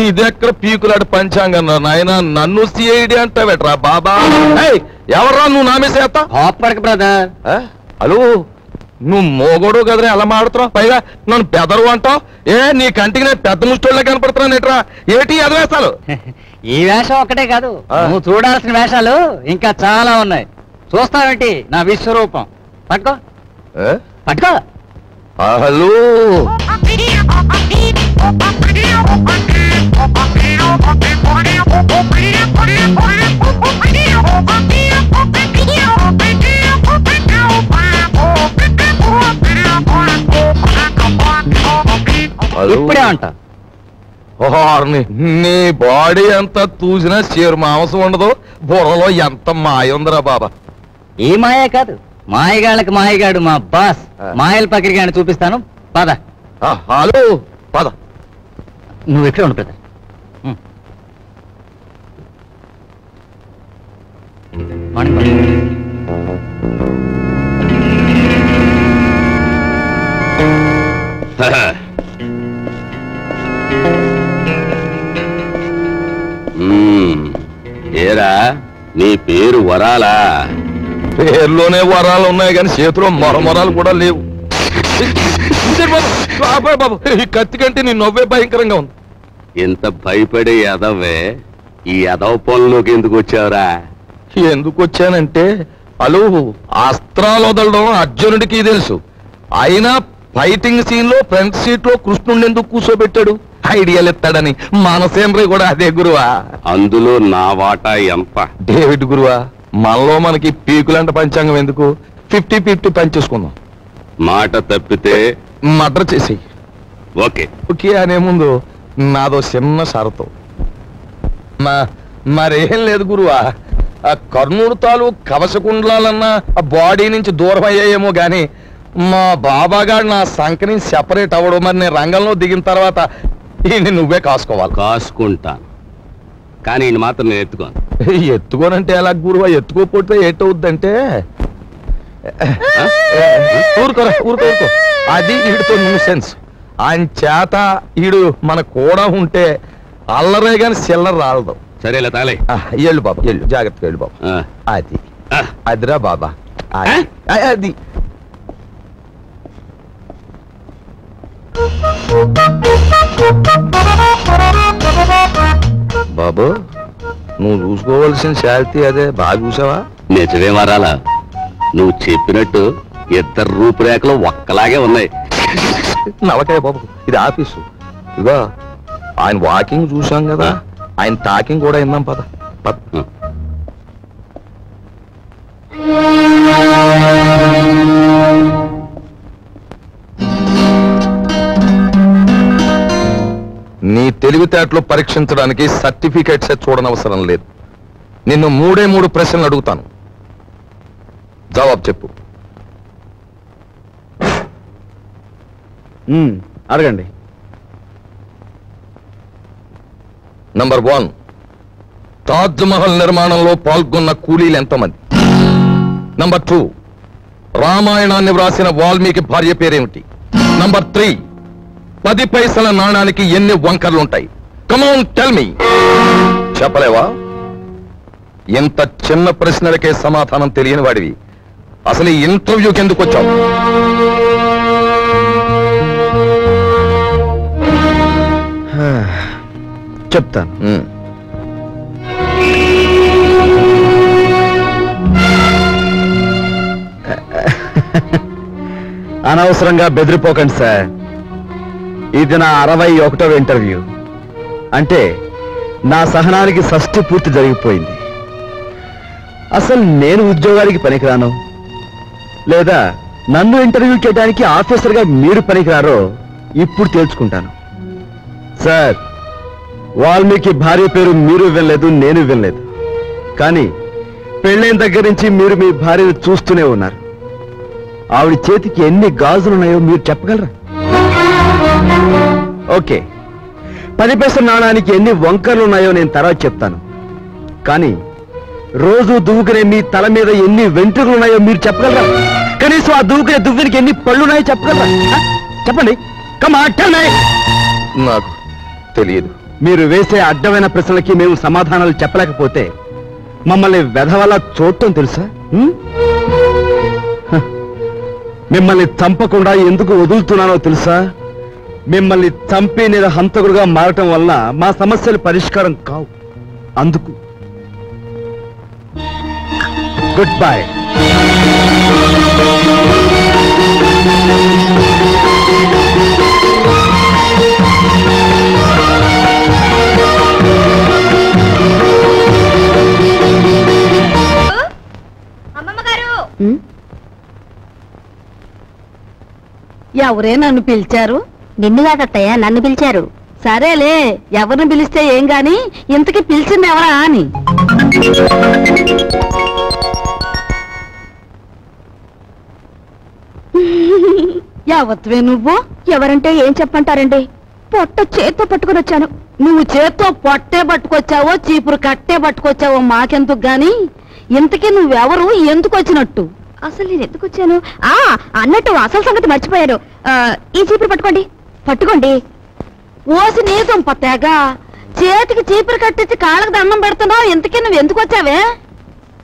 ఇదెక్కడ పీకులాడు పంచాంగం నాయన నన్ను సిఐడి అంటావేట్రా బాబా ఎవర్రా నువ్వు నామేసేస్తా హాపడక బ్రదర్ హలో నువ్వు మోగోడు కదరా ఎలా మాడుతున్నావు పైగా నన్ను పెదరు అంటావు నీ కంటికి నేను పెద్ద ముష్టోళ్ళ కనపడుతున్నాను ఎట్రా ఏటి ఎదవేస్తాలు ఈ వేషం ఒక్కటే కాదు నువ్వు చూడాల్సిన వేషాలు ఇంకా చాలా ఉన్నాయి చూస్తావేంటి నా విశ్వరూపం పట్టుకో పట్టుకో హలో ఇప్పుడే అంట నీ బాడీ అంతా చూసినా చేరు మాంసం ఉండదు బుర్రలో ఎంత మాయ ఉందిరా బాబా ఈ మాయే కాదు మాయగాళ్ళకి మాయగాడు మా బాస్ మాయల పకిరిగాని చూపిస్తాను పద హలో పద నువ్వు ఎక్కడ ఉండు బ్రదర్ ఏరా నీ పేరు వరాలా పేర్లోనే వరాలు ఉన్నాయి కానీ చేతిలో మొరమొరాలు కూడా లేవు బాబు ఈ కత్తి కంటే నీ నవ్వే భయంకరంగా ఉంది ఇంత భయపడే ఎదవే ఈ ఎదవ పనులోకి ఎందుకు వచ్చావురా ఎందుకు వచ్చానంటే అలు అస్త్రాలు వదలడం అర్జునుడికి తెలుసు అయినా ఫైటింగ్ సీన్ లో ఫ్రంట్ సీట్ లో కృష్ణుడిని ఎందుకు కూర్చోబెట్టాడు ఐడియాలు ఎత్తాడని మనసేంద్ర కూడా అదే గురువా అందులో నా వాటా ఎంత డేవిడ్ గురువా మనలో మనకి పీకులంట పంచాంగం ఎందుకు 50-50 పంచేసుకుందాం మాట తప్పితే మర్డర్ చేసి ఓకే ఓకే అనే ముందు నాదో చిన్న షరతు మరేం లేదు గురువా ఆ కర్ణుడు తాలూ కవచకుండలాలన్నా ఆ బాడీ నుంచి దూరం అయ్యాయేమో గాని మా బాబాగాడు నా సంఖ్య నుంచి సెపరేట్ అవ్వడం మరి నేను రంగంలో దిగిన తర్వాత ఈయన్ని నువ్వే కాసుకోవాలి కాసుకుంటాను కానీ ఈయన మాత్రం నేను ఎత్తుకోను ఎత్తుకోనంటే ఎలా గురువా ఎత్తుకోకపోతే ఏటవుద్దంటే ఊరుకోరా ఊరుకో అది వీడితో న్యూసెన్స్ ఆయన చేత ఈడు మన కూడా ఉంటే అల్లరే గాని చిల్లర రాలదు సరేలా తాలే ఎళ్ళు బాబా ఎళ్ళు జాగ్రత్తగా వెళ్ళు బాబా అది అదిరా బాబా అది బాబు నువ్వు చూసుకోవాల్సిన శాంతి అదే బాగా చూసావా నిజమే వరాలా నువ్వు చెప్పినట్టు ఇద్దరు రూపురేఖలు ఒక్కలాగే ఉన్నాయి నవకాయ బాబు ఇది ఆఫీసు ఇదిగో ఆయన వాకింగ్ చూసాం కదా ఆయన టాకింగ్ కూడా విన్నాం పద పద నీ తెలివితేటలు పరీక్షించడానికి సర్టిఫికేట్స్ చూడనవసరం లేదు నిన్ను 3 ప్రశ్నలు అడుగుతాను జవాబు చెప్పు అడగండి నంబర్ 1 తాజ్ మహల్ నిర్మాణంలో పాల్గొన్న కూలీలు ఎంతమంది నంబర్ 2 రామాయణాన్ని వ్రాసిన వాల్మీకి భార్య పేరేమిటి నంబర్ 3 10 పైసల నాణానికి ఎన్ని వంకర్లుంటాయి కమాన్ టెల్ మీ చెప్పలేవా ఇంత చిన్న ప్రశ్నలకే సమాధానం తెలియని వాడివి అసలు ఈ ఇంటర్వ్యూకి ఎందుకు వచ్చావు చెప్తాను అనవసరంగా బెదిరిపోకండి సార్ ఇది నా 61వ ఇంటర్వ్యూ అంటే నా సహనానికి షష్ఠి పూర్తి జరిగిపోయింది అసలు నేను ఉద్యోగానికి పనికిరాను లేదా నన్ను ఇంటర్వ్యూ చేయడానికి ఆఫీసర్గా మీరు పనికిరారో ఇప్పుడు తేల్చుకుంటాను సార్ వాల్మీకి భార్య పేరు మీరు వినలేదు నేను వినలేదు కానీ పెళ్ళైన దగ్గర నుంచి మీరు మీ భార్యను చూస్తూనే ఉన్నారు ఆవిడ చేతికి ఎన్ని గాజులున్నాయో మీరు చెప్పగలరా ఓకే 10 పైసల నాణానికి ఎన్ని వంకర్లు ఉన్నాయో నేను తర్వాత చెప్తాను కానీ రోజు దువ్వుకునే మీ తల మీద ఎన్ని వెంట్రుకలు ఉన్నాయో మీరు చెప్పగలరా కనీసం ఆ దువ్వుకునే దువ్వునికి ఎన్ని పళ్ళున్నాయో చెప్పగలరా చెప్పండి కమ్ ఆన్ టెల్ మీ నాకు తెలియదు మీరు వేసే అడ్డమైన ప్రశ్నలకి మేము సమాధానాలు చెప్పలేకపోతే మమ్మల్ని వెధవలా చూడటం తెలుసా? మిమ్మల్ని చంపకుండా ఎందుకు వదులుతున్నానో తెలుసా? మిమ్మల్ని చంపి నేను హంతకుడుగా మారటం వల్ల మా సమస్యలు పరిష్కారం కావు. అందుకు గుడ్ బై. ఎవరే నన్ను పిలిచారు? నిన్ను కాదత్తయ్య, నన్ను పిలిచారు. సరేలే, ఎవరిని పిలిస్తే ఏం గాని ఇంతకీ పిలిచింది ఎవరా అని. యావత్వే నువ్వు? ఎవరంటే ఏం చెప్పంటారండి? పొట్ట చేత్తో పట్టుకుని వచ్చాను. నువ్వు చేత్తో పొట్టే పట్టుకొచ్చావో చీపురు కట్టే పట్టుకొచ్చావో మాకెందుకు గాని, ఇంతకీ నువ్వెవరు, ఎందుకు వచ్చినట్టు? అసలు నేను ఎందుకు వచ్చాను? అన్నట్టు అసలు సంగతి మర్చిపోయాను. ఈ చీపురు పట్టుకోండి. పట్టుకోండి. ఓసి నీసం పత్తాగా చేతికి చీపురు కట్టించి కాళ్ళకు దండం పెడుతున్నావు. ఇంతకీ నువ్వు ఎందుకు వచ్చావే?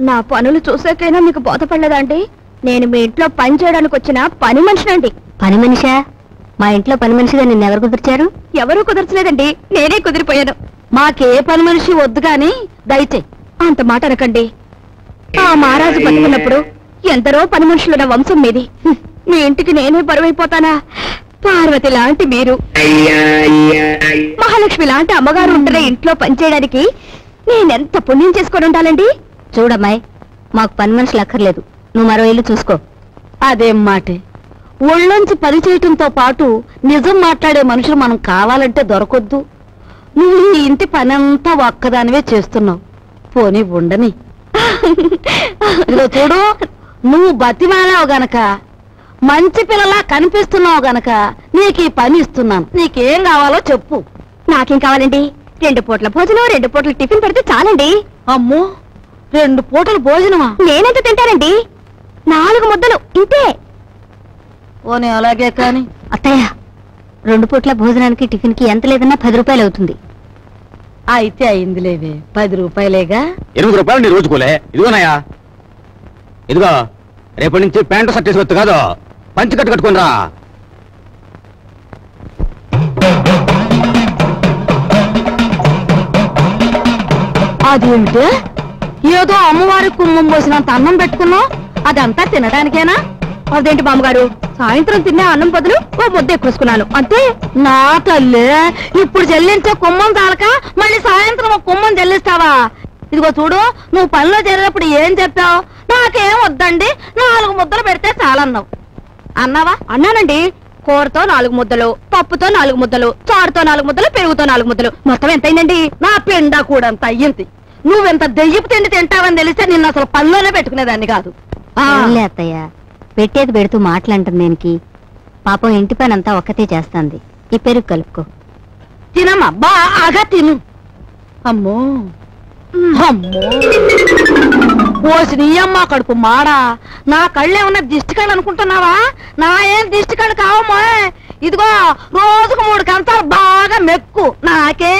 నా పనులు చూసాకైనా మీకు బోధపడలేదా అండి? నేను మీ ఇంట్లో పని చేయడానికి వచ్చిన పని మనిషినండి. పని మనిషా? మా ఇంట్లో పని మనిషిగా నిన్ను ఎవరు కుదిర్చారు? ఎవరూ కుదర్చలేదండి, నేనే కుదిరిపోయాను. మాకే పని మనిషి వద్దు గాని దయచే. అంత మాట అనకండి. ఆ మహారాజు బతుకున్నప్పుడు ఎందరో పని మనుషులున్న వంశం మీది. మీ ఇంటికి నేనే బరువైపోతానా? పార్వతి లాంటి మీరు, మహాలక్ష్మి లాంటి అమ్మగారు ఉంటున్న ఇంట్లో పనిచేయడానికి నేనెంత పుణ్యం చేసుకొని ఉండాలండి? చూడమ్మాయి, మాకు పని మనుషులు అక్కర్లేదు. నువ్వు మరో ఇల్లు చూసుకో. అదేం మాటే, ఒళ్ళొంచి పని చేయటంతో పాటు నిజం మాట్లాడే మనుషులు మనం కావాలంటే దొరకొద్దు. నువ్వు ఈ ఇంటి పనంతా ఒక్కదానివే చేస్తున్నావు. పోనీ ఉండని. ఇదిగో చూడు, నువ్వు బతిమాలావు గనక, మంచి పిల్లలా కనిపిస్తున్నావు గనక నీకు ఈ పని ఇస్తున్నాను. నీకేం కావాలో చెప్పు. నాకేం కావాలండి? 2 పూట్ల భోజనం, 2 పూట్ల టిఫిన్ పెడితే చాలండి. అమ్మో, 2 పూటల భోజనమా? నేనెంత తింటానండి? 4 ముద్దలు ఇంతే. ఓనే అలాగే కాని. అత్తయ్య, 2 పూట్ల భోజనానికి టిఫిన్ కి ఎంత లేదన్నా 10 రూపాయలు అవుతుంది. అయితే అయిందిలేవే, 10 రూపాయలేగా. 8 రూపాయలు నీ రోజుకోలే. ఇదిగోనయ్యా, ఇదిగో రేపటి నుంచి ప్యాంటు షర్ట్ వేసుకోవచ్చు కాదు, పంచి కట్టు కట్టుకునిరా. అదేమిటే, ఏదో అమ్మవారి కుమ్మం పోసినంత అన్నం పెట్టుకున్నావు, అదంతా తినడానికేనా? అదేంటి బామ్మగారు, సాయంత్రం తినే అన్నం బదులు ఓ ముద్ద ఎక్కువేసుకున్నాను అంతే. నా తల్లి, ఇప్పుడు చెల్లించే కుమ్మం తాలక మళ్ళీ సాయంత్రం ఒక కుమ్మం చెల్లిస్తావా? ఇదిగో చూడు, నువ్వు పనిలో చేరేటప్పుడు ఏం చెప్పావు? నాకేం వద్దండి, 4 ముద్దలు పెడితే చాలన్నావు. అన్నావా? అన్నానండి. కూరతో 4 ముద్దలు, పప్పుతో 4 ముద్దలు, చారుతో 4 ముద్దలు, పెరుగుతో 4 ముద్దలు, మొత్తం ఎంతైందండి? నా పిండా కూడా అంత అయ్యింది. నువ్వెంత దెయ్యపు తిండి తింటావని తెలిస్తే నిన్ను అసలు పనిలోనే పెట్టుకునేదాన్ని కాదు. అత్తయ్య, పెట్టేది పెడుతూ మాటలంటుంది దేనికి? పాపం ఇంటి పని అంతా ఒక్కతే చేస్తాంది. ఈ పెరుగు కలుపుకో. తినమ్మా, బాగా తిను. అమ్మో అమ్మో, పోసి నీ అమ్మ కడుపు మాడా. నా కళ్ళేమన్నా దిష్టి కళ్ళు అనుకుంటున్నావా? నా ఏం దిష్టి కళ్ళు కావమ్మా. ఇదిగో రోజుకు 3 కంచాలు బాగా మెక్కు. నాకే